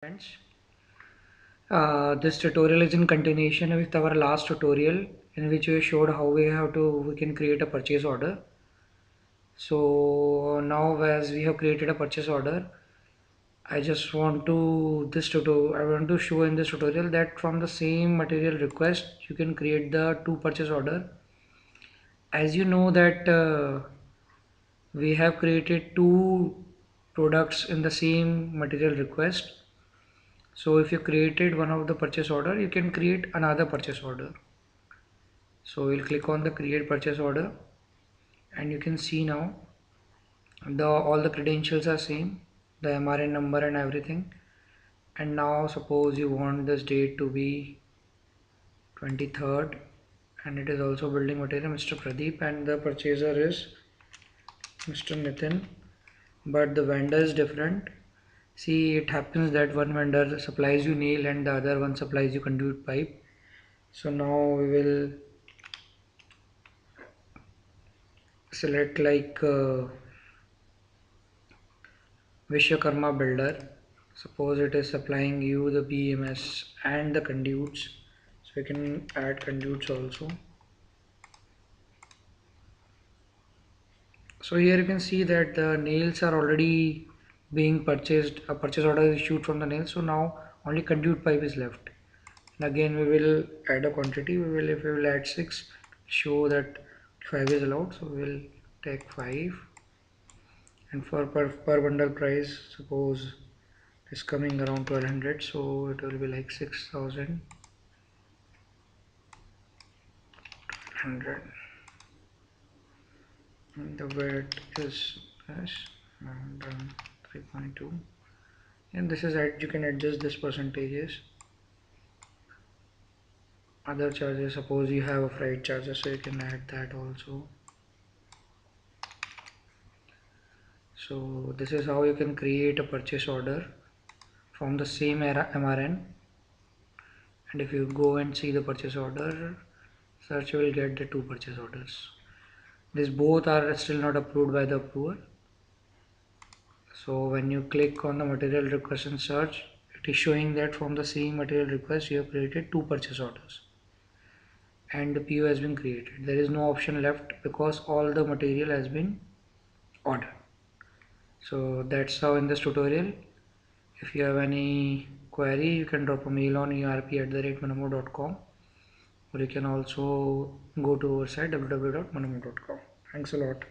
Friends, this tutorial is in continuation with our last tutorial in which we showed how we can create a purchase order. So now as we have created a purchase order, I just want to I want to show in this tutorial that from the same material request you can create the two purchase order. As you know that we have created two products in the same material request. So if you created one of the purchase order, you can create another purchase order. So we'll click on the create purchase order and you can see now all the credentials are same, the MRN number and everything. And now suppose you want this date to be 23rd and it is also building material Mr. Pradeep and the purchaser is Mr. Nitin, but the vendor is different. See, it happens that one vendor supplies you nail and the other one supplies you conduit pipe. So now we will select like Vishwakarma builder. Suppose it is supplying you the BMS and the conduits, so we can add conduits also. So here you can see that the nails are already being purchased. A purchase order is issued from the nails, so now only conduit pipe is left. And again we will add a quantity. If we will add 6, show that 5 is allowed, so we will take 5. And for per bundle price, suppose it's coming around 1200, so it will be like 6000 100, and the weight is this and 3.2, and this is you can adjust this percentages. Other charges, suppose you have a freight charges, so you can add that also. So this is how you can create a purchase order from the same MRN. And if you go and see the purchase order search, you will get the two purchase orders. These both are still not approved by the approver. So when you click on the material request and search, it is showing that from the same material request you have created two purchase orders and the PO has been created. There is no option left because all the material has been ordered. So that's how in this tutorial. If you have any query, you can drop a mail on erp@manamo.com, or you can also go to our site www.manamo.com. Thanks a lot.